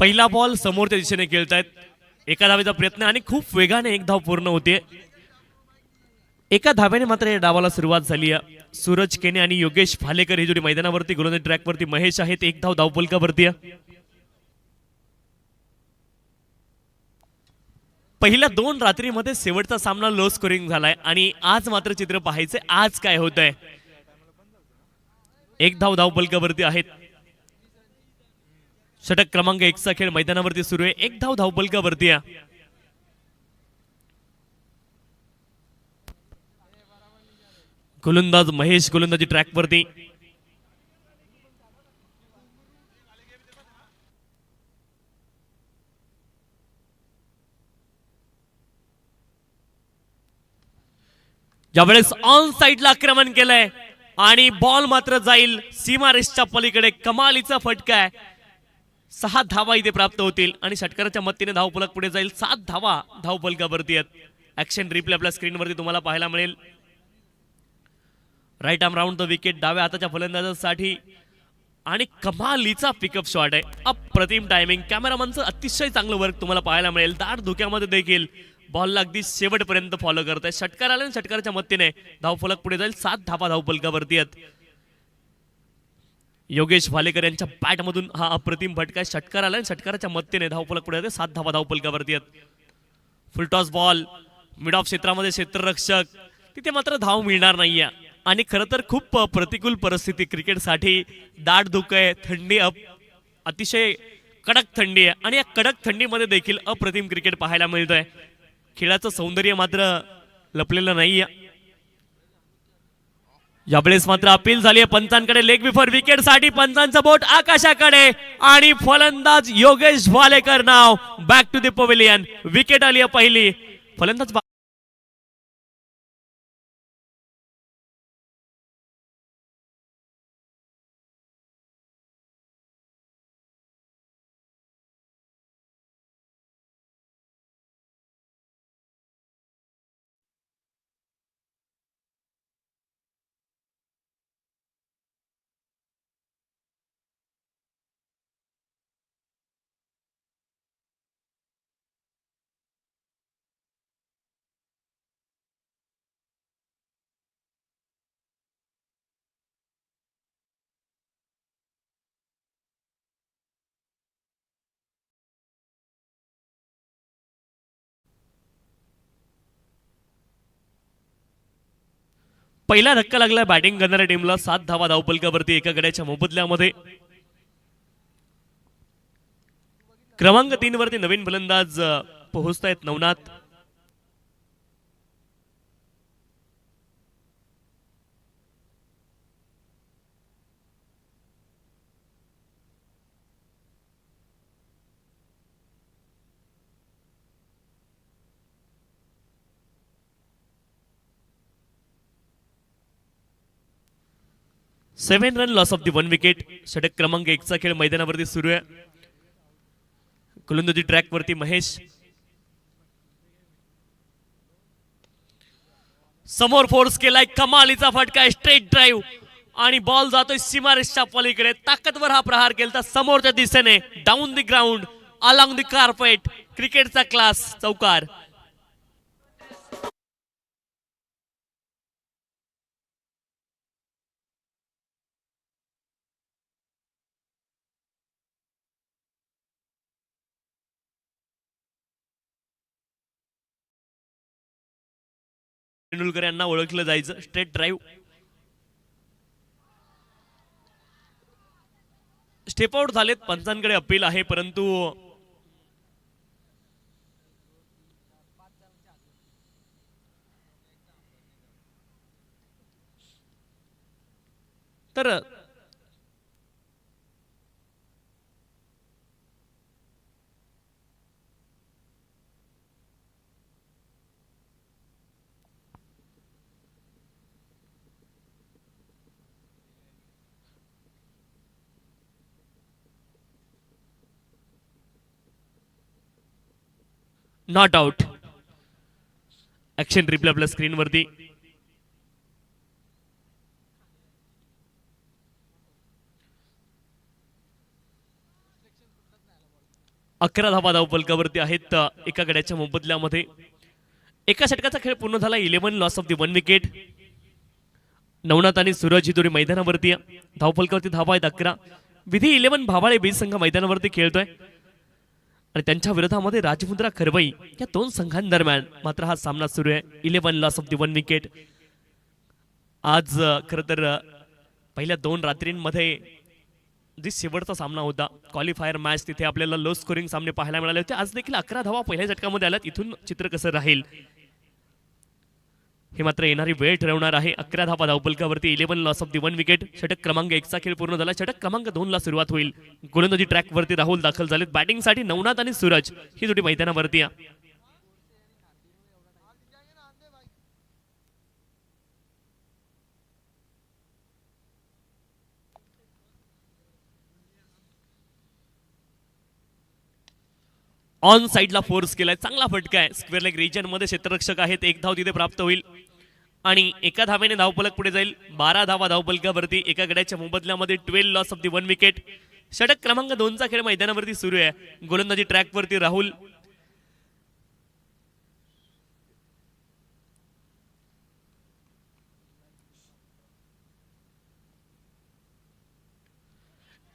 पहिला बॉल समोरच्या दिशेने खेळतायत. एका धावेचा प्रयत्न आणि खूप वेगाने एक धाव पूर्ण होते. एका धाव्याने मात्र या डावाला सुरुवात झाली आहे. सूरज केने आणि योगेश भालेकर ही जोडी मैदानावरती, गोलंदाजी ट्रॅकवरती महेश आहेत. एक धाव धावफलकावरती आहे. पहिल्या 2 रात्रीमध्ये शेवटचा सामना लो स्कोरिंग झालाय आणि आज मात्र चित्र पाहायचंय आज काय होतंय. एक धाव धावफलकावरती आहेत. षटक क्रमांक 1 चा खेळ मैदानावरती सुरू आहे. एक धाव धावफलकावरती आहे. गोलंदाज महेश गोलंदाजी ट्रॅकवरती. यावेळेस ऑन साइडला आक्रमण केलंय आणि बॉल मात्र जाईल सीमारेषच्या पलीकडे. कमालीचा फटका आहे. 6 धावा इथे प्राप्त होतील आणि षटकाराच्या मदतीने धावफलक पुढे जाईल. 7 धावा धावफलकावरती आहेत. ऍक्शन रिप्ले आपल्या स्क्रीनवरती तुम्हाला पाहायला मिळेल. Right arm round the wicket डाव्या हाताच्या फलंदाजासाठी आणि कमालीचा पिकअप शॉट आहे. अप्रतिम टायमिंग. कॅमेरामनचं अतिशय चांगलं वर्क तुम्हाला पाहायला मिळेल. दाट धुक्यामध्ये देखील बॉलला अगदी शेवटपर्यंत फॉलो करत आहे. षटकार आला आणि षटकाराच्या मदतीने धावफलक पुढे जाईल. 7 धावा धावफलकावरती आहेत. योगेश भालेकर यांच्या बॅटमधून हा अप्रतिम फटका. षटकार आला आणि षटकाराच्या मदतीने धावफलक पुढे जाते. 7 धावा धावफलकावरती आहेत. फुलटॉस बॉल मिड ऑफ क्षेत्रामध्ये क्षेत्ररक्षक, तिथे मात्र धाव मिळणार नाहीये आणि खरं तर खूप प्रतिकूल परिस्थिती क्रिकेटसाठी. दाट धुकं आहे, थंडी अतिशय कडक थंडी आहे आणि या कडक थंडीमध्ये देखील अप्रतिम क्रिकेट पाहायला मिळतंय. खेळाचं सौंदर्य मात्र लपलेलं नाहीये. यावेळेस मात्र अपील झाली आहे पंचांकडे. लेग बिफोर विकेट साठी पंचांचं बोट आकाशाकडे आणि फलंदाज योगेश भालेकर नाव back to the pavilion. Wicket आली आहे पहिली. फलंदाज पहिला धक्का लागला बॅटिंग करणाऱ्या टीमला. 7 धावा धावफलकावरती एका गड्याच्या मोबदल्यामध्ये. क्रमांक 3 वरती नवीन फलंदाज पोहोचतायत Navnath. Seven run loss of the 1 wicket. षटक क्रमांक 1 चा खेळ मैदानावरती सुरू आहे. गोलंदाजी ट्रॅकवरती महेश. समोर फोर्स केलाय. कमालीचा फटका. स्ट्रेट ड्राईव्ह आणि बॉल जातोय सीमारेषच्या पलीकडे. ताकदवर हा प्रहार केला समोरच्या दिशेने. Down the ground along the carpet. क्रिकेटचा क्लास. चौकार. तेंडुलकर यांना ओळखलं जायचं. Straight drive. स्टेप आउट झालेत. पंचांकडे अपील आहे परंतु तर नॉट आउट. ऍक्शन रिप्ले आपल्या स्क्रीनवरती. 11 धावा धावफलकावरती आहेत एका गड्याच्या मोबदल्यामध्ये. एका षटकाचा खेळ पूर्ण झाला. 11 loss of the 1 wicket. Navnath आणि सूरज ही जोडी मैदानावरती धावफलकावरती धावा आहेत 11. विधी 11 भावाळे बीज संघ मैदानावरती खेळतोय आणि त्यांच्या विरोधामध्ये राजमुद्रा खरवई या दोन संघांदरम्यान मात्र हा सामना सुरू आहे. 11 लॉस ऑफ दी 1 विकेट. आज खरं तर पहिल्या 2 रात्रींमध्ये जी शेवटचा सामना होता क्वालिफायर मॅच, तिथे आपल्याला लो स्कोरिंग सामने पाहायला मिळाले होते. आज देखील 11 धावा पहिल्या षटकामध्ये आल्यात. इथून चित्र कसं राहील हे मात्र येणारी वेळ ठरवणार आहे. 11 धावा धावफलकावरती 11 लॉस ऑफ दी 1 विकेट. षटक क्रमांक 1 चा खेळ पूर्ण झाला. षटक क्रमांक 2 ला सुरुवात होईल. गोलंदाजी ट्रॅकवरती राहुल दाखल झालेत. बॅटिंगसाठी नवनाथ आणि सूरज ही जोडी मैदानावरती आहे. ऑन साइडला फोर्स केलाय. चांगला फटका आहे. स्क्वेअर लेग रिजन मध्ये क्षेत्ररक्षक आहेत. 1 धाव तिथे प्राप्त होईल आणि एका धावेने धावफलक पुढे जाईल. 12 धावा धावफलकावरती एका गड्याच्या मोबदल्यामध्ये 12 लॉस ऑफ दी 1 विकेट. षटक क्रमांक 2 चा खेळ मैदानावरती सुरू आहे. गोलंदाजी ट्रॅकवरती Rahul.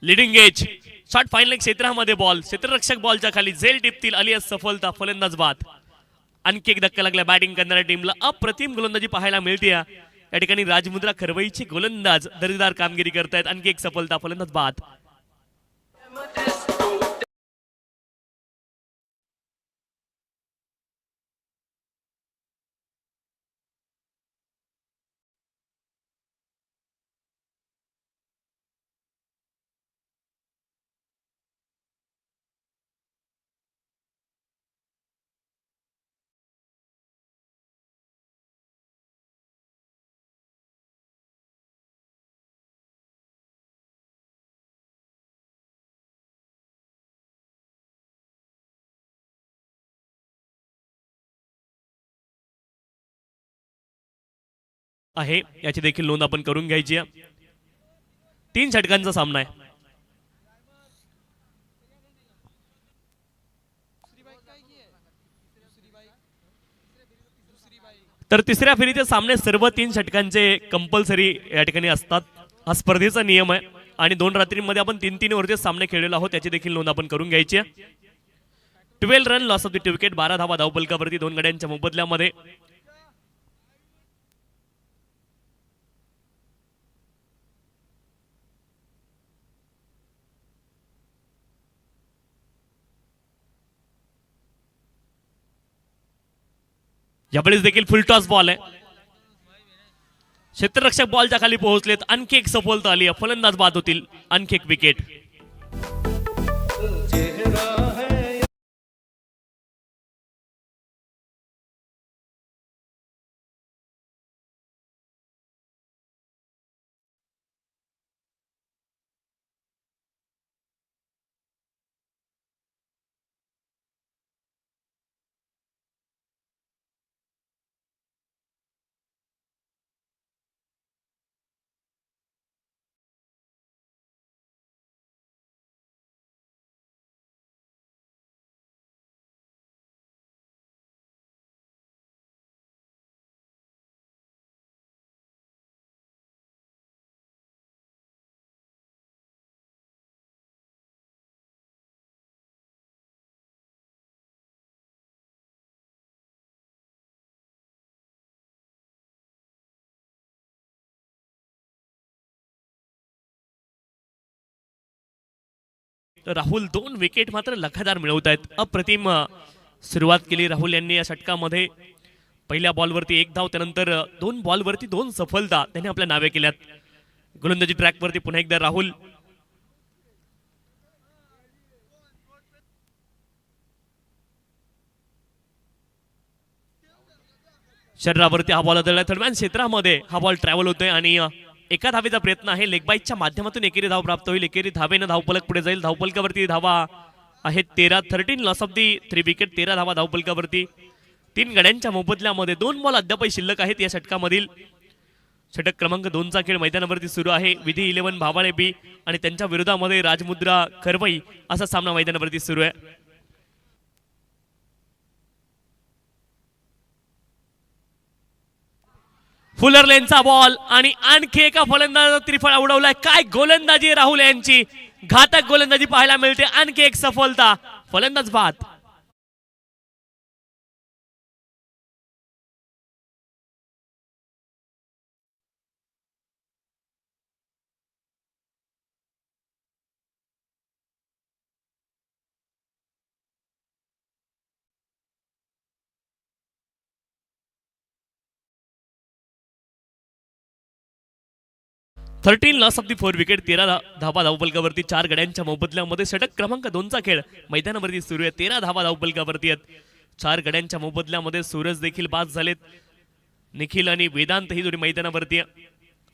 Leading edge shot fine leg क्षेत्रामध्ये बॉल. क्षेत्ररक्षक बॉलच्या खाली झेल टिपतील. अलियास सफलता. फलंदाज बाद. आणखी एक धक्का लागला बॅटिंग करणाऱ्या टीमला. अप्रतिम गोलंदाजी पाहायला मिळते. या ठिकाणी राजमुद्रा खरवईचे गोलंदाज दर्जेदार कामगिरी करतायत. आणखी एक सफलता. फलंदाज बाद. आहे याची देखील नोंद आपण करून घ्यायची आहे. 3 षटकांचा सामना आहे. तर तिसऱ्या फेरीचे सामने सर्व 3 षटकांचे कंपल्सरी या ठिकाणी असतात. हा स्पर्धेचा नियम आहे आणि 2 रात्रींमध्ये आपण 3-3 ओव्हरचे सामने खेळलेलो आहोत. याची देखील नोंद आपण करून घ्यायची आहे. 12 run loss of the 2 wicket. 12 धावा धावफलकावरती 2 गड्यांच्या मोबदल्यामध्ये. यावेळेस देखील फुल टॉस बॉल आहे. क्षेत्ररक्षक बॉलच्या खाली पोहोचलेत. आणखी एक सफलता आली. फलंदाज बाद होतील. आणखी एक विकेट. राहुल 2 विकेट मात्र लगातार मिळवत आहेत. अप्रतिम सुरुवात केली राहुल यांनी या षटकामध्ये. पहिल्या बॉलवरती 1 धाव, त्यानंतर 2 बॉलवरती 2 सफलता त्यांनी आपल्या नावे केल्यात. गोलंदाजी ट्रॅकवरती पुन्हा एकदा राहुल. शरीरावरती हा बॉल आदळला. दरम्यान क्षेत्रामध्ये हा बॉल ट्रॅव्हल होतोय आणि एका धावेचा प्रयत्न आहे. लेग बाईकच्या माध्यमातून एकेरी धाव प्राप्त होईल. एकेरी धावेनं धावफलक पुढे जाईल. धावफलकावरती धावा आहेत 13 लॉस ऑफ दी 3 विकेट. 13 धावा धावफलकावरती. 3 गड्यांच्या मोबदल्यामध्ये 2 बॉल अद्यापही शिल्लक आहेत या षटकामधील. षटक क्रमांक 2 चा खेळ मैदानावरती सुरू आहे. विधी 11 भावाळे बी आणि त्यांच्या विरोधामध्ये राजमुद्रा खरवई असा सामना मैदानावरती सुरू आहे. फुलर लेनचा बॉल आणि आणखी एका फलंदाजाचा त्रिफळा उडवलाय. काय गोलंदाजी राहुल यांची, घातक गोलंदाजी पाहायला मिळते. आणखी एक सफलता, फलंदाज बाद. 13 लॉस ऑफ दी 4 विकेट. 13 धावा धावपलकावरती 4 गड्यांच्या मोबदल्यामध्ये. षटक क्रमांक 2चा खेळ मैदानावरती सुरू आहे. 13 धावा धावपलकावरती आहेत. 4 गड्यांच्या मोबदल्यामध्ये सूरज देखील बाद झालेत. निखिल आणि वेदांत ही जोडी मैदानावरती.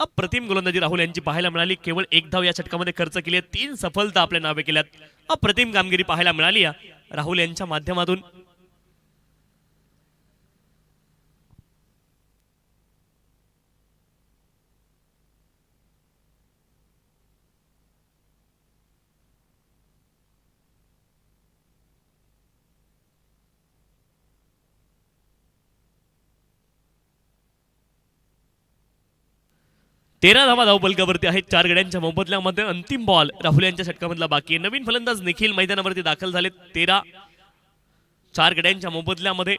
अप्रतिम गोलंदाजी राहुल यांची पाहायला मिळाली. केवळ 1 धाव या षटकामध्ये खर्च केली आहे. 3 सफलता आपल्या नावे केल्यात. अप्रतिम कामगिरी पाहायला मिळाली राहुल यांच्या माध्यमातून. तेरा धावा धावपलकावरती आहेत. 4 गड्यांच्या मोबदल्यामध्ये. अंतिम बॉल राहुल यांच्या षटकामधला बाकी आहे. नवीन फलंदाज निखिल मैदानावरती दाखल झाले. 13 4 गड्यांच्या मोबदल्यामध्ये.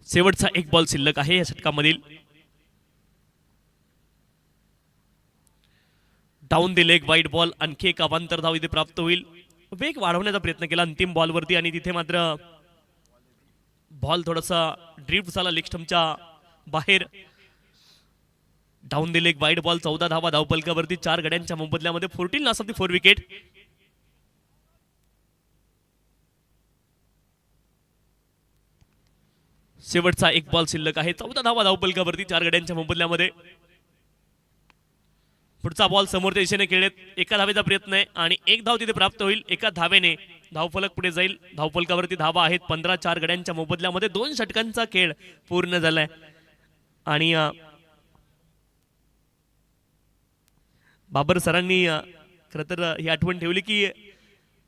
शेवटचा एक बॉल शिल्लक आहे या षटकामधील. डाऊन द लेग वाईट बॉल. आणखी एक अवांतर धाव इथे प्राप्त होईल. वेग वाढवण्याचा प्रयत्न केला अंतिम बॉलवरती आणि तिथे मात्र बॉल थोडासा ड्रिफ्ट झाला लेग स्टंपच्या बाहेर. डाऊन द लेग वाईट बॉल. 14 धावा धावपलकावरती 4 गड्यांच्या मोबदल्यामध्ये. 14 लॉस ऑफ दी 4 विकेट. शेवटचा एक बॉल शिल्लक आहे. 14 धावा धावपलकावरती 4 गड्यांच्या मोबदल्यामध्ये. पुढचा बॉल समोरच्या दिशेने खेळत. एका धावेचा प्रयत्न आहे आणि 1 धाव तिथे प्राप्त होईल. एका धावेने धावफलक पुढे जाईल. धावफलकावरती धावा आहेत 15. 4 गड्यांच्या मोबदल्यामध्ये. 2 षटकांचा खेळ पूर्ण झालाय आणि बाबर सरांनी खरं तर ही आठवण ठेवली की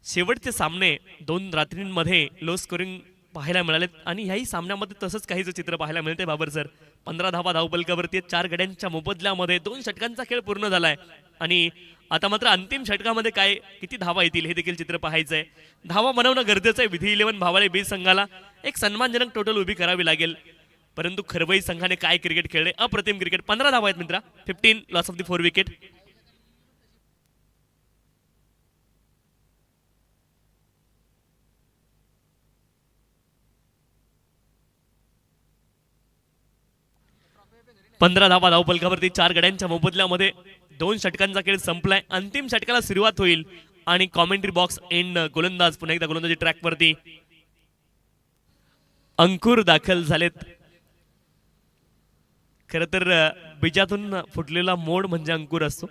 शेवटचे सामने 2 रात्रींमध्ये लो स्कोरिंग पाहायला मिळालेत आणि ह्याही सामन्यामध्ये तसंच काहीच चित्र पाहायला मिळते. बाबर सर 15 धावा धावपलकावरती 4 गड्यांच्या मोबदल्यामध्ये. 2 षटकांचा खेळ पूर्ण झालाय आणि आता मात्र अंतिम षटकामध्ये काय किती धावा येतील हे देखील चित्र पाहायचंय. धावा बनवणं गरजेचं आहे. विधी 11 भावाले बी संघाला एक सन्मानजनक टोटल उभी करावी लागेल. परंतु खरवई संघाने काय क्रिकेट खेळले, अप्रतिम क्रिकेट. 15 धावा आहेत मित्रा. 15 लॉस ऑफ दी 4 विकेट. पंधरा धावा धावपलकावरती 4 गड्यांच्या मोबदल्यामध्ये. 2 षटकांचा खेळ संपलाय. अंतिम षटकाला सुरुवात होईल आणि कॉमेंट्री बॉक्स एंड गोलंदाज पुन्हा एकदा गोलंदाजी ट्रॅकवरती. अंकुर दाखल झालेत. खर तर बीजातून फुटलेला मोड म्हणजे अंकुर असतो.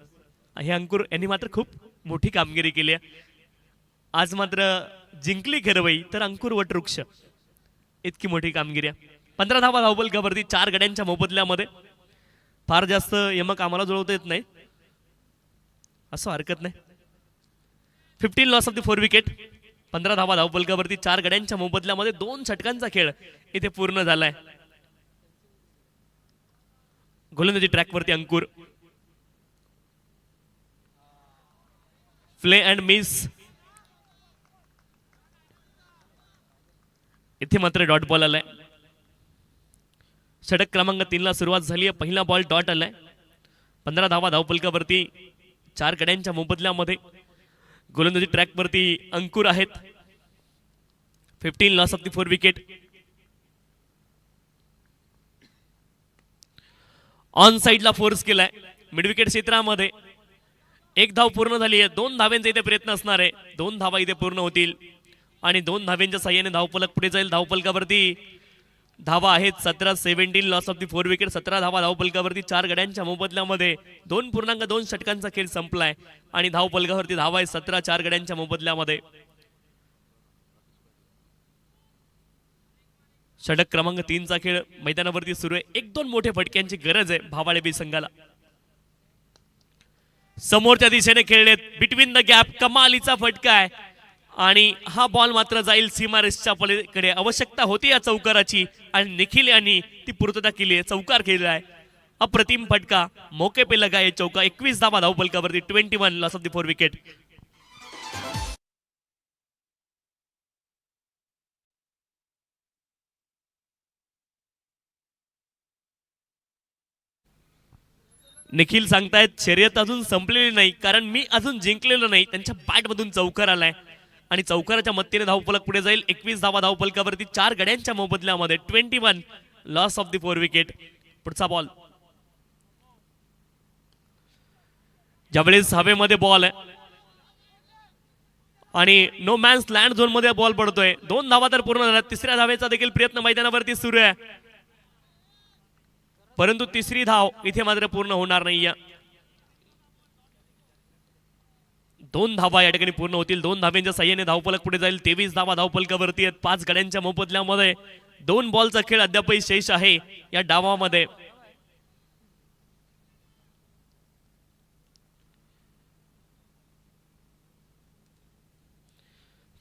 हे अंकुर यांनी मात्र खूप मोठी कामगिरी केली आहे. आज मात्र जिंकली खरवई तर अंकुर वटवृक्ष, इतकी मोठी कामगिरी आहे. 15 धावा धावपलकावरती 4 गड्यांच्या मोबदल्यामध्ये. फार जास्त यमक आम्हाला जुळवता येत नाही, असं हरकत नाही. 15 लॉस ऑफ दी 4 विकेट. 15 धावा धावपलकावरती 4 गड्यांच्या मोबदल्यामध्ये. 2 षटकांचा खेळ इथे पूर्ण झालाय. गोलंदाजी ट्रॅकवरती अंकुर. Play and miss. इथे मात्र डॉट बॉल आलाय. षटक क्रमांक 3 ला सुरुवात झाली आहे. पहिला बॉल डॉट आलाय. 15 धावा धावपलकावरती 4 गड्यांच्या मोबदल्यामध्ये. गोलंदाजी ट्रॅकवरती अंकुर आहेत. 15 loss of the 4 wicket. On साइडला फोर्स केलाय मिड विकेट क्षेत्रामध्ये. 1 धाव पूर्ण झाली आहे. 2 धाव्यांचा इथे प्रयत्न असणार आहे. 2 धावा इथे पूर्ण होतील आणि 2 धाव्यांच्या साह्याने धावफलक पुढे जाईल. धावफलकावरती धावा आहेत 17. 17 लॉस ऑफ दी 4 विकेट. 17 धावा धावपलकावरती 4 गड्यांच्या मोबदल्यामध्ये. 2.2 षटकांचा खेळ संपलाय आणि धावपलकावरती धावा आहे 17. 4 गड्यांच्या मोबदल्यामध्ये. षटक क्रमांक 3 चा खेळ मैदानावरती सुरू आहे. 1-2 मोठे फटक्यांची गरज आहे भावाळे बी संघाला. समोरच्या दिशेने खेळलेत, बिटवीन द गॅप, कमालीचा फटका आहे आणि हा बॉल मात्र जाईल सीमारेषच्या पलीकडे. आवश्यकता होती या चौकाराची आणि निखिल यांनी ती पूर्तता केली आहे, चौकार केलेला आहे. अप्रतिम फटका, मौके पे लगा ये चौका. 21 धावा धावफलकावरती, 21 loss of the 4 wicket. Nikhil सांगतायत शर्यत अजून संपलेली नाही, कारण मी अजून जिंकलेलो नाही. त्यांच्या बॅटमधून चौकार आलाय आणि चौकाराच्या मदतीने धावफलक पुढे जाईल. 21 धावा धावफलकावरती 4 गड्यांच्या मोबदल्यामध्ये. 21 लॉस ऑफ द 4 विकेट. पुढचा बॉल, ज्यावेळेस हवेमध्ये बॉल आहे आणि नो मॅन्स लँड झोन मध्ये बॉल पडतोय. 2 धावा तर पूर्ण झाल्या. तिसऱ्या धावेचा देखील प्रयत्न मैदानावरती सुरू आहे, परंतु तिसरी धाव इथे मात्र पूर्ण होणार नाहीये. 2 धावा या ठिकाणी पूर्ण होतील. 2 धाव्यांच्या साह्याने धावफलक पुढे जाईल. 23 धावा धावफलकावरती आहेत 5 गड्यांच्या मोबदल्यामध्ये. 2 बॉलचा खेळ अद्यापही शेष आहे या डावामध्ये.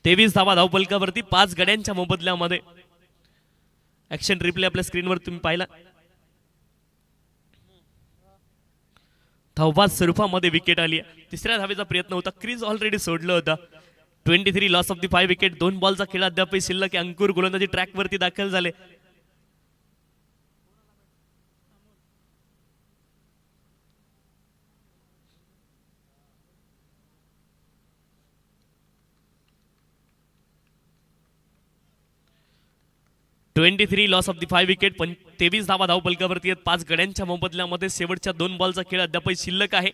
तेवीस धावा धावफलकावरती 5 गड्यांच्या मोबदल्यामध्ये. ऍक्शन रिप्ले आपल्या स्क्रीनवर तुम्ही पाहिला. धावबाद स्वरूपामध्ये विकेट आली. तिसऱ्या धावेचा प्रयत्न होता, क्रीज ऑलरेडी सोडलं होतं. 23 लॉस ऑफ द 5 विकेट. 2 बॉलचा खेळ अद्याप शिल्लक. अंकुर गोलंदाजी ट्रॅक वरती दाखल झाले. Loss of the 5 wicket. 23 धावा धावफलकावरती आहेत 5 गड्यांच्या मोबदल्यामध्ये. शेवटच्या 2 बॉलचा खेळ अद्याप शिल्लक आहे.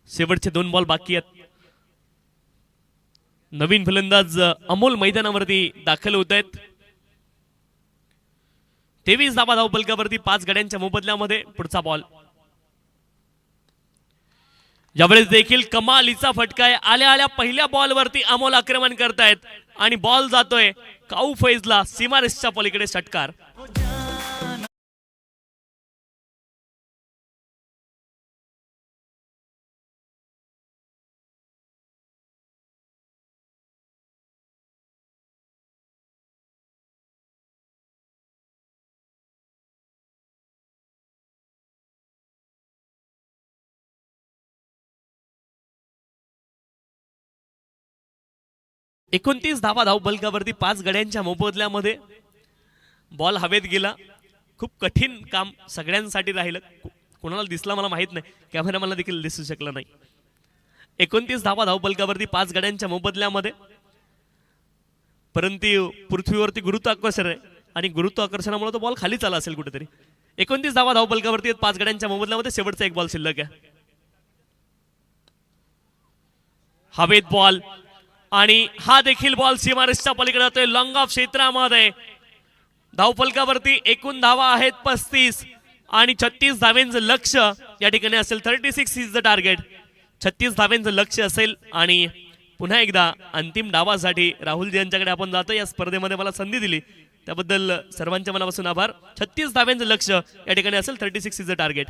शेवटचे 2 बॉल बाकी आहेत. नवीन फलंदाज अमोल मैदानावरती दाखल होत आहेत. 23 धावा धावफलकावरती 5 गड्यांच्या मोबदल्यामध्ये. पुढचा बॉल, यावेळेस देखील कमालीचा फटका आहे. आल्या आल्या पहिल्या बॉलवरती अमोल आक्रमण करतायत आणि बॉल जातोय काऊ फैजला सीमारेषच्या पलीकडे. षटकार. एकोणतीस धावा धावफलकावरती 5 गड्यांच्या मोबदल्यामध्ये. बॉल हवेत गेला. खूप कठीण काम सगळ्यांसाठी राहिलं. कोणाला दिसला मला माहित नाही, कॅमेरा मला देखील दिसू शकला नाही. 29 धावा धावफलकावरती 5 गड्यांच्या मोबदल्यामध्ये. परंतु पृथ्वीवरती गुरुत्वाकर्षण आहे आणि गुरुत्वाकर्षणामुळे तो बॉल खाली चालला असेल कुठेतरी. 29 धावा धावफलकावरती 5 गड्यांच्या मोबदल्यामध्ये. शेवटचा 1 बॉल शिल्लक आहे. हवेत बॉल आणि हा देखील बॉल सीमारेषच्या पलीकडे जातोय लॉंग ऑफ क्षेत्रामध्ये. धावफलकावरती एकूण धावा आहेत 35 आणि 36 धावेंचं लक्ष या ठिकाणी असेल. 36 इज द टार्गेट. 36 धावेंचं लक्ष असेल आणि पुन्हा एकदा अंतिम डावासाठी राहुल यांच्याकडे आपण जातो. या स्पर्धेमध्ये मला संधी दिली त्याबद्दल सर्वांच्या मनापासून आभार. 36 धावेंचं लक्ष या ठिकाणी असेल. 36 is the target.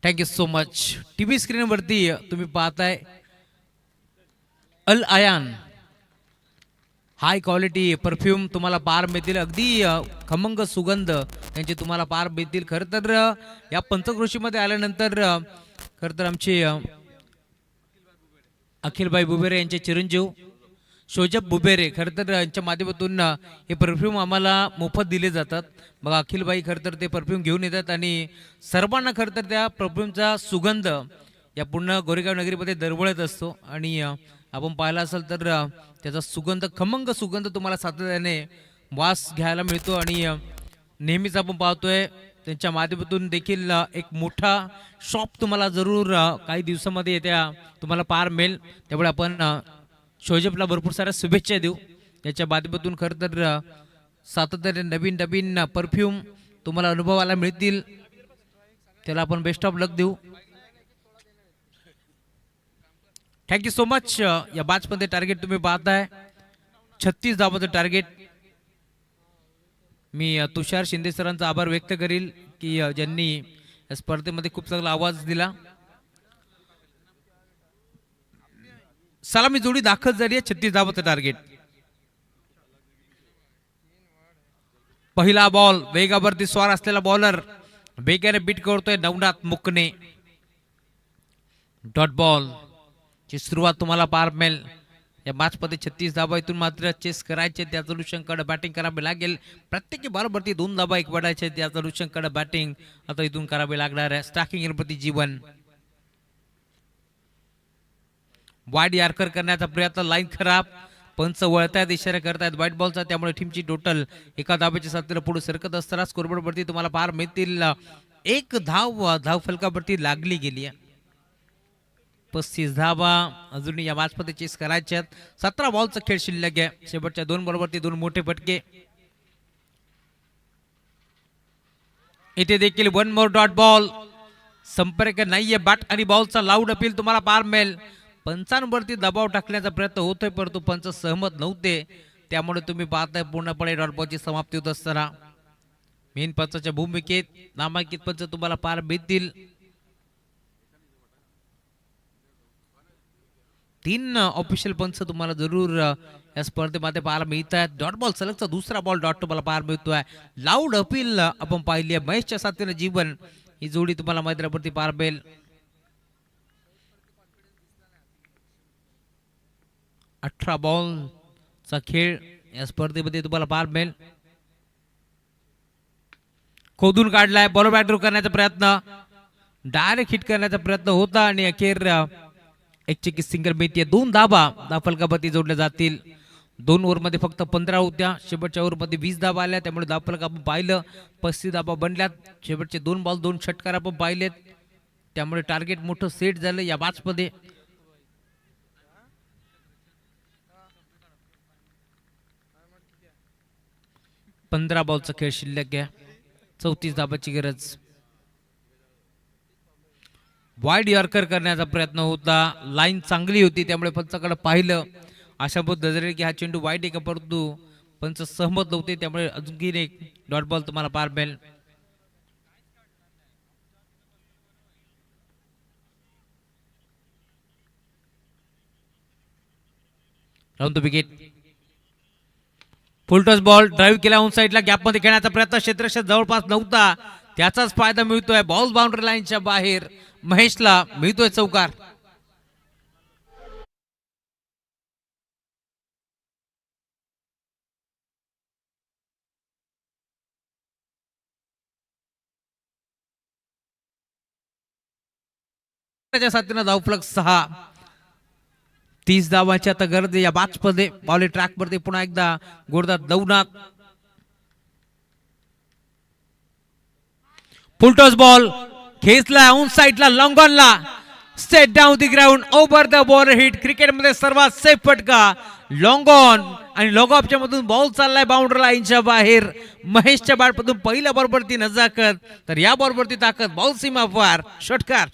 Thank you so much. TV स्क्रीनवरती तुम्ही पाहताय अल आयान हाय क्वालिटी परफ्यूम तुम्हाला पार मिळतील. अगदी खमंग सुगंध त्यांचे तुम्हाला पार मिळतील. खरं तर या पंचक्रोशीमध्ये आल्यानंतर खरं तर आमचे अखिलभाई बुबेरे यांचे चिरंजीव शोजब बुबेरे खरं तर यांच्या माध्यमातून हे परफ्यूम आम्हाला मोफत दिले जातात. मग अखिलबाई खरं तर ते परफ्यूम घेऊन येतात आणि सर्वांना खरं तर त्या परफ्यूमचा सुगंध या पूर्ण गोरेगाव नगरीमध्ये दरवळत असतो. आणि आपण पाहिलं असेल तर त्याचा सुगंध खमंग सुगंध तुम्हाला सातत्याने वास घ्यायला मिळतो. आणि नेहमीच आपण पाहतोय त्यांच्या माध्यमातून देखील एक मोठा शॉप तुम्हाला जरूर काही दिवसामध्ये येत्या तुम्हाला पार मिळेल. त्यामुळे आपण शोजबला भरपूर साऱ्या शुभेच्छा देऊ. याच्या माध्यमातून खरं तर सातत्याने नवीन नवीन परफ्यूम तुम्हाला अनुभवायला मिळतील. त्याला आपण बेस्ट ऑफ लक देऊ. Thank you so much. या बॅचमध्ये टार्गेट तुम्ही पाहताय 36 धावाचं टार्गेट. मी तुषार शिंदे सरांचा आभार व्यक्त करील की ज्यांनी या स्पर्धेमध्ये खूप चांगला आवाज दिला. सलामी जोडी दाखल झाली आहे. 36 धावाचं टार्गेट. पहिला बॉल वेगावरती स्वार असलेला बॉलर वेगाने बीट करतोय नवनाथ मुकणे. डॉट बॉल ची सुरुवात तुम्हाला पार मिळेल. या मॅचमध्ये 36 धाबा इथून मात्र चेस करायचे. त्या सोल्युशनकडे बॅटिंग करावी लागेल. प्रत्येकी बॉलवरती 2 धाबा एक पडायचे. त्या सोल्युशनकडे बॅटिंग आता इथून करावी लागणार आहे. स्टॅकिंग प्रति जीवन वाईड यार्कर करण्याचा प्रयत्न. लाईन खराब. पंच वळतायत इशारा करतायत व्हाईट बॉलचा. त्यामुळे टीमची टोटल एका धाब्याच्या साथीला पुढे सरकत असताना स्कोरबोर्डवरती तुम्हाला पार मिळतील. एक धाव फलकावरती लागली गेली आहे. 35 धावा अजूनही या मॅचमध्ये चेस करायच्यात. 17 बॉलचा खेळ शिल्लक आहे. शेवटच्या 2 बॉलवरती 2 मोठे फटके. इथे देखील 1 मोर डॉट बॉल. संपर्क नाहीये बॅट आणि बॉलचा लाऊड अपील तुम्हाला पार मिळेल. पंचांवरती दबाव टाकण्याचा प्रयत्न होतोय परंतु पंच सहमत नव्हते. त्यामुळे तुम्ही पाहताय पूर्णपणे डॉट बॉलची समाप्ती होत असताना मेन पंचाच्या भूमिकेत नामांकित पंच तुम्हाला पार मिळतील. 3 ऑफिशियल पंच तुम्हाला जरूर या स्पर्धेमध्ये पाहायला मिळतात. डॉट बॉल सलगचा दुसरा बॉल डॉट तुम्हाला पार मिळतोय. लाऊड अपील आपण पाहिली आहे. महेशच्या साथीने जीवन ही जोडी तुम्हाला मैदानावरती पार मिळेल. 18 बॉलचा खेळ या स्पर्धेमध्ये तुम्हाला पार मिळेल. खोदून काढलाय. बॉलर बॅटर करण्याचा प्रयत्न. डायरेक्ट हिट करण्याचा प्रयत्न होता आणि अखेर एक चेकी सिंगल मिळते. 2 धाबा फलकावरती जोडल्या जातील. 2 ओव्हरमध्ये फक्त 15 होत्या. शेवटच्या ओव्हरमध्ये 20 धाबा आल्या. त्यामुळे धावफलक आपण पाहिलं 35 धाबा बनल्यात. शेवटचे 2 बॉल 2 षटकार आपण पाहिलेत. त्यामुळे टार्गेट मोठं सेट झालं या मॅचमध्ये. पंधरा बॉलचा खेळ शिल्लक आहे. 34 धाबाची गरज. वाईड यॉर्कर करण्याचा प्रयत्न होता. लाईन चांगली होती त्यामुळे पंचाकडे पाहिलं. अशा पद्धतीने की हा चेंडू वाईड आहे का परंतु पंच सहमत नव्हते. त्यामुळे अजून एक डॉट बॉल तुम्हाला पार मिळेल. Round the wicket. Full toss ball drive केला ऑन साईडला. गॅपमध्ये खेळण्याचा प्रयत्न क्षेत्ररक्षक जवळपास नव्हता. त्याचाच फायदा मिळतोय. बॉल बाउंड्री लाईनच्या बाहेर. महेशला मिळतोय चौकार. साथीनं धावफलक 6. 30 धावाची आता गरज या बॅच मध्ये. बॉल ट्रॅक वरती पुन्हा एकदा गोरदार नवनाथ. फुलटॉस बॉल खेचला ऑन साइडला लॉंग ऑनला. Straight down the ground over the ball hit. क्रिकेटमध्ये सर्वात सेफ फटका लॉंग ऑन आणि लॉग ऑफच्या मधून बॉल चाललाय बाउंड्री लाईनच्या बाहेर. महेशच्या बॅटमधून पहिल्या बॉलवरती नजाकत तर या बॉलवरती ताकद. बॉल सीमा पार षटकार.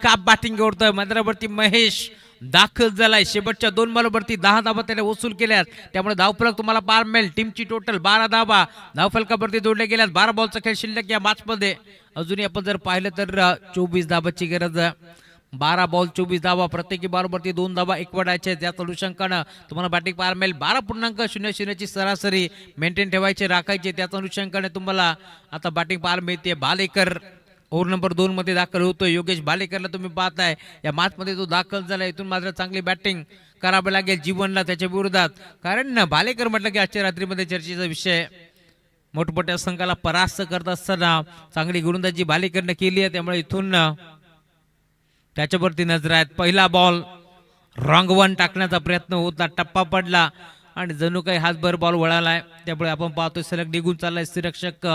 काप बॅटिंग करतोय. मैदानावरती महेश दाखल झालाय. शेवटच्या 2 बॉलवरती 10 धाबा त्याने वसूल केल्यात, त्यामुळे धावफलक तुम्हाला पार मिळेल. टीमची टोटल 12 धाबा धावफलकावरती जोडल्या गेल्यात. 12 बॉलचा खेळ शिल्लक या मॅच मध्ये. अजूनही आपण जर पाहिलं तर 24 धाबाची गरज आहे. 12 बॉल 24 धावा, प्रत्येकी बॉलवरती 2 धावा एकवटायचे. त्या अनुषंगानं तुम्हाला बॅटिंग पार मिळेल. 12.00 ची सरासरी मेंटेन ठेवायची राखायची. त्याच अनुषंगाने तुम्हाला आता बॅटिंग पार मिळते. बालेकर ओव्हर नंबर 2 मध्ये दाखल होतोय. योगेश बालेकरला तुम्ही पाहताय या मॅच मध्ये तो दाखल झाला. इथून मात्र चांगली बॅटिंग करावी लागेल जीवनला त्याच्या विरोधात, कारण बालेकर म्हटलं की आजच्या रात्रीमध्ये चर्चेचा विषय. मोठमोठ्या संघाला परास्त करत असताना चांगली गोलंदाजी बालेकरने केली आहे, त्यामुळे इथून त्याच्यावरती नजर आहेत. पहिला बॉल रॉंग वन टाकण्याचा प्रयत्न होता, टप्पा पडला आणि जणू काही हातभर बॉल वळालाय. त्यामुळे आपण पाहतोय सलग निघून चाललाय श्रीरक्षक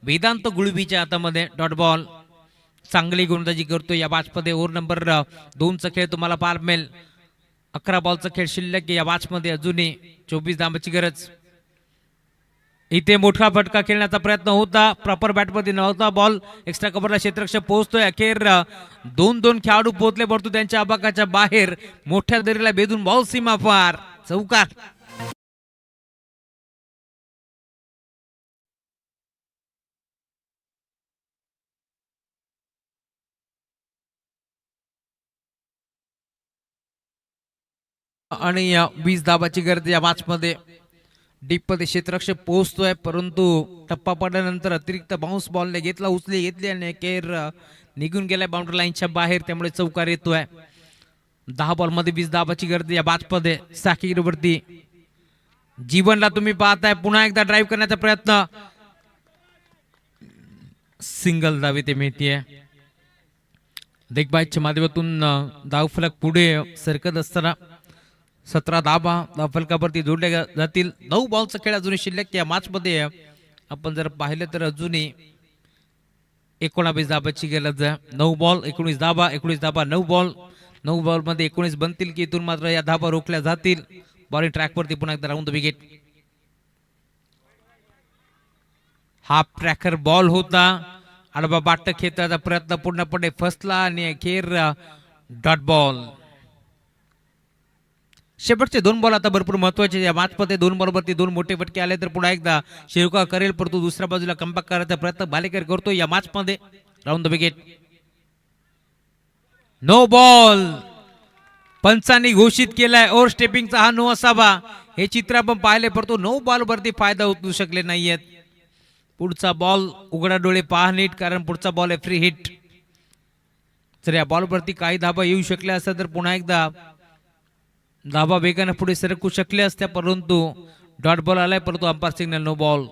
वेदांत गुळवीच्या हातामध्ये. Dot ball. चांगली गोलंदाजी करतोय या मॅचमध्ये. ओव्हर नंबर 2 चा खेळ तुम्हाला पार मिळेल. 11 बॉलचा खेळ शिल्लक या मॅचमध्ये. अजूनही 24 धाबांची गरज. इथे मोठा फटका खेळण्याचा प्रयत्न होता, प्रॉपर बॅटमध्ये नव्हता बॉल. एक्स्ट्रा कव्हरला क्षेत्ररक्षक पोहोचतोय. अखेर 2 खेळाडू पोहोचले, परंतु त्यांच्या आबाकाच्या बाहेर मोठ्या दरीला बेधून बॉल सीमा पार. चौकार. आणि 20 धाबाची गरज या मॅच मध्ये. डीप मध्ये क्षेत्ररक्षक पोहोचतोय, परंतु टप्पा पडल्यानंतर अतिरिक्त बाउन्स बॉलने उचली आणि केर निघून गेलाय बाउंड्री लाईनच्या बाहेर, त्यामुळे चौकार येतोय. 10 बॉल मध्ये 20 धाबाची गरज या मॅच मध्ये. साकीरवरती जीवनला तुम्ही पाहताय, पुन्हा एकदा ड्राईव्ह करण्याचा प्रयत्न. सिंगल धावे ते मिळतीये. देखबाईच्या माध्यमातून धावफलक पुढे सरकत असताना 17 धाबा धावफलकावरती जोडल्या जातील. 9 बॉलचा खेळ अजूनही शिल्लक या मॅच मध्ये. आपण जर पाहिलं तर अजूनही 19 धाबाची गरज आहे. 9 बॉल 19 धाबा, 19 धाबा 9 बॉल. 9 बॉल मध्ये 19 बनतील की इथून मात्र या धाबा रोखल्या जातील. बॉलिंग ट्रॅकवरती पुन्हा एकदा round the wicket. Half tracker ball होता. आडवा बाट खेळण्याचा प्रयत्न पूर्णपणे फसला आणि अखेर डॉट बॉल. शेवटचे 2 बॉल आता भरपूर महत्वाचे या मॅच मध्ये. 2 बॉलवरती 2 मोठे फटके आले तर पुन्हा एकदा शिरका करेल, परंतु दुसऱ्या बाजूला कमबॅक करायचा प्रयत्न बालेकर करतो या मॅच मध्ये. Round the wicket. No ball पंचांनी घोषित केलाय. ओव्हर स्टेपिंगचा हा नो असावा, हे चित्र आपण पाहिले, परंतु 9 बॉल वरती फायदा उचलू शकले नाहीयेत. पुढचा बॉल उघडा डोळे पहा नीट, कारण पुढचा बॉल आहे फ्री हिट. जर या बॉल वरती काही धाबा येऊ शकल्या असत्या तर पुन्हा एकदा धाबा वेगाने पुढे सरकू शकले असत्या, परंतु डॉट बॉल आलाय, परंतु umpire signal no ball.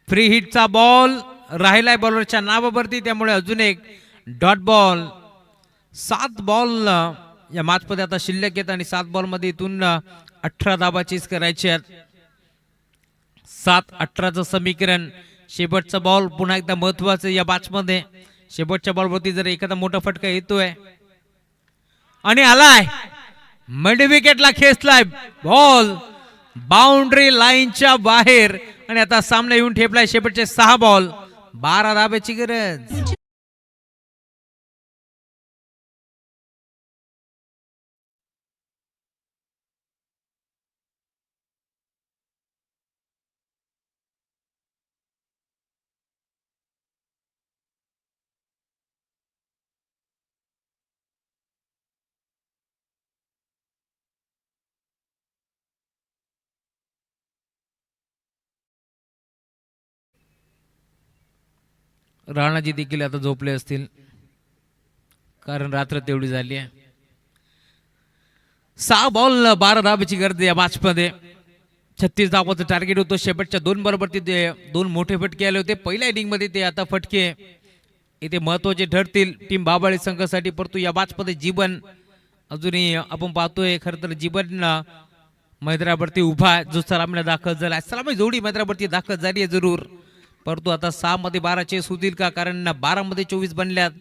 Free हिटचा बॉल राहिलाय बॉलरच्या नावावरती, त्यामुळे अजून एक डॉट बॉल. 7 बॉल या मॅच मध्ये आता शिल्लक आहेत आणि 7 बॉल मध्ये इथून 18 धाबाचीच करायची आहेत. 7-18चं समीकरण. शेवटचा बॉल पुन्हा एकदा महत्वाचं या मॅच मध्ये. शेवटच्या बॉलवरती जर एखादा मोठा फटका येतोय आणि आलाय, मिड विकेटला खेचलाय बॉल बाउंड्री लाईनच्या बाहेर आणि आता सामना येऊन ठेपलाय. शेवटचे 6 बॉल 12 धाब्याची गरज. राणाजी देखील आता झोपले असतील, कारण रात्र तेवढी झाली आहे. 6 बॉल 12 धाब्याची गरज या मॅच मध्ये. 36 धावाचं टार्गेट होतं. शेवटच्या 2 बॉलवरती 2 मोठे फटके आले होते पहिल्या इनिंग मध्ये. ते आता फटके इथे महत्वाचे ठरतील टीम बाबाळी संघासाठी, परंतु या मॅच मध्ये जीवन अजूनही आपण पाहतोय. खरं तर जीवन मैदानावरती उभा जो सलामीला दाखल झाला. सलामी जोडी मैदानावरती दाखल झाली आहे जरूर, परंतु आता 6 मध्ये 12 चेस होतील का, कारण 12 मध्ये 24 बनल्यात.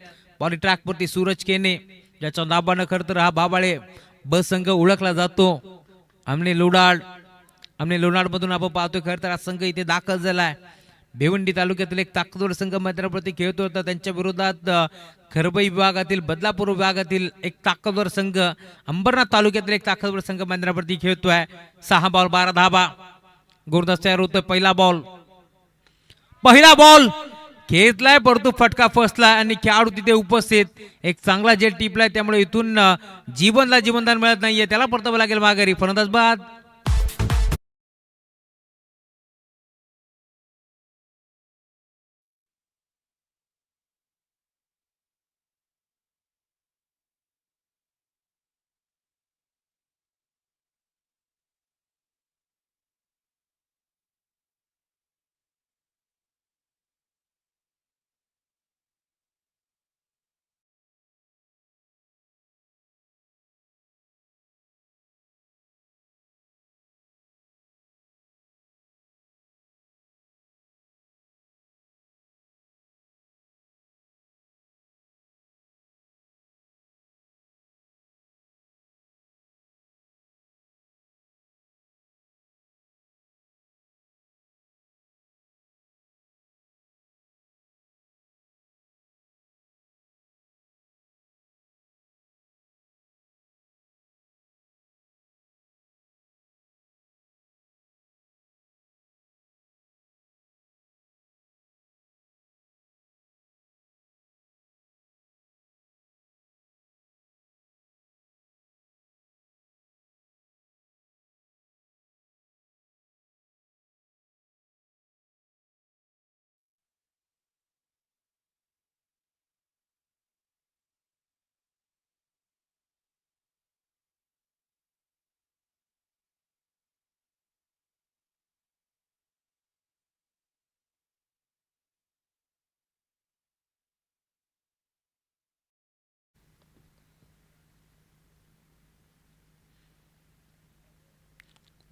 बॉलिंग ट्रॅकवरती सूरज केने, ज्याच्या नावानं खरं तर हा बाबाळे ब संघ ओळखला जातो. आमने लोणाड मधून आपण पाहतोय. खरं तर हा संघ इथे दाखल झालाय. भिवंडी तालुक्यातील एक ताकदवर संघ मैदानावरती खेळतो होता. त्यांच्या विरोधात खरबई विभागातील बदलापूर विभागातील एक ताकदवर संघ, अंबरनाथ तालुक्यातील एक ताकदवर संघ मैदानावरती खेळतोय. 6 बॉल 12 धाबा. गुरदास तयार होतोय. पहिला बॉल खेचलाय परंतु फटका फसलाय आणि खेळाडू तिथे उपस्थित. एक चांगला जेट टिपलाय, त्यामुळे इथून जीवनदान मिळत नाहीये, त्याला परतावं लागेल माघारी. फलंदाज बाद.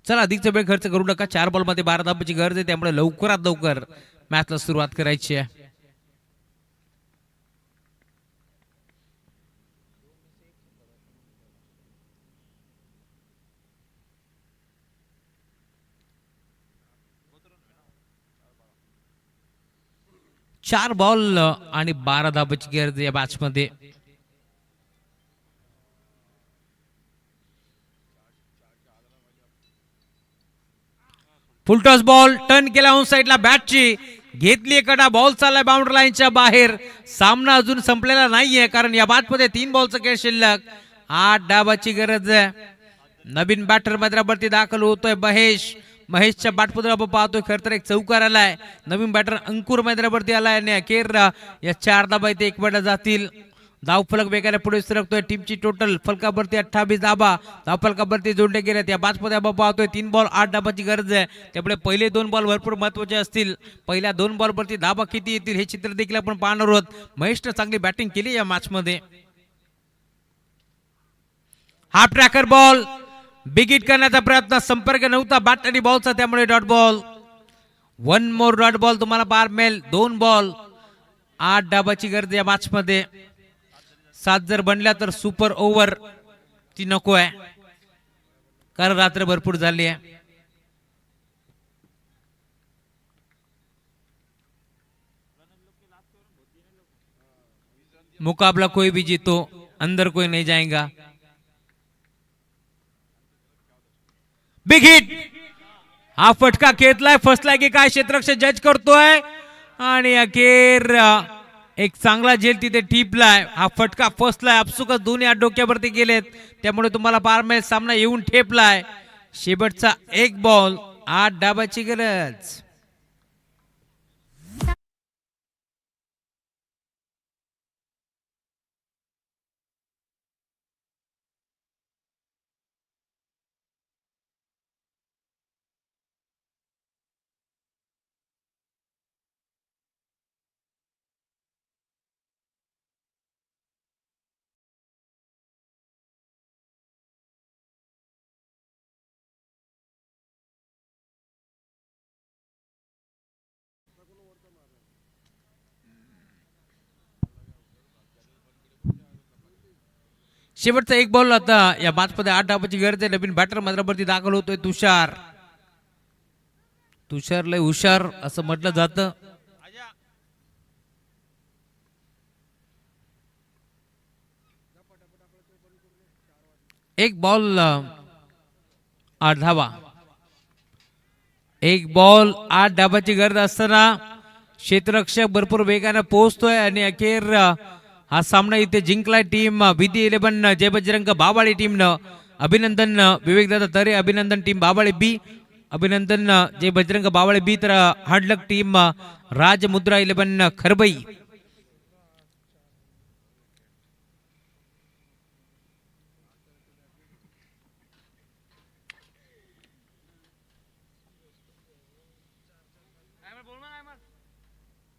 चला, अधिकचा वेळ खर्च करू नका. 4 बॉलमध्ये 12 धाबांची गरज आहे, त्यामुळे लवकरात लवकर मॅचला सुरुवात करायची आहे. चार बॉल आणि 12 धाबांची गरज आहे या मॅच मध्ये. फुलटॉस बॉल टर्न केला ऑन साइडला, बॅटची घेतली एखादा बॉल चाललाय बाउंड्री लाईनच्या बाहेर. सामना अजून संपलेला नाहीये, कारण या बाद मध्ये 3 बॉलचा खेळ शिल्लक. 8 डाबाची गरज आहे. नवीन बॅटर मैदानावरती दाखल होतोय महेशच्या बॅटमध्ये आपण पाहतोय. खर तर एक चौकार आलाय. नवीन बॅटर अंकुर मैदानावरती आलाय आणि अखेर या 4 धाबा इथे एक वेळा जातील. धाव फलक वेगाने पुढे सरकतोय. टीमची टोटल फलकावरती 28 धाबा धाव फलकावरती जोडले गेले. त्या बाजमध्ये आपण पाहतोय 3 बॉल 8 धाबाची गरज आहे. त्यामुळे पहिले 2 बॉल भरपूर महत्वाचे असतील. पहिल्या 2 बॉल वरती धाबा किती येतील हे चित्र देखील आपण पाहणार आहोत. महेशने चांगली बॅटिंग केली या मॅच मध्ये. Half tracker ball big hit करण्याचा प्रयत्न, संपर्क नव्हता बॅट आणि बॉलचा, त्यामुळे डॉट बॉल. 1 मोर डॉट बॉल तुम्हाला पाहायला मिळेल. 2 बॉल 8 धाबाची गरज या मॅच मध्ये. 7 जर बनल्या तर सुपर ओव्हर ती नको आहे, कारण रात्र भरपूर झाली आहे. मुकाबला कोई भी जीतो, अंदर कोई नहीं जाएगा. Big hit. हा फटका खेचलाय, फसलाय की काय क्षेत्ररक्षक जज करतोय आणि अखेर एक चांगला झेल तिथे टिपलाय. हा फटका फसलाय, आपसुकच दोन्ही हात डोक्यावरती गेलेत, त्यामुळे तुम्हाला पार मिळेल सामना येऊन ठेपलाय. शेवटचा 1 बॉल 8 डाबाची गरज. शेवटचा 1 बॉल आता या मॅच मध्ये 8 डाबाची गरज आहे. नवीन बॅटर मैदानावरती दाखल होतोय तुषार. तुषार लय हुशार असं म्हटलं जातं. एक बॉल 8 धावा. एक बॉल 8 धाबाची गरज असताना क्षेत्ररक्षक भरपूर वेगाने पोहोचतोय आणि अखेर हा सामना इथे जिंकलाय टीम विधी 11 जय बजरंग बाबाळे टीमनं. अभिनंदन विवेकदादा तरे, अभिनंदन टीम बाबाळे बी, अभिनंदन जय बजरंग बाबाळे बी. तर हार्ड लक टीम राजमुद्रा 11 खरबई.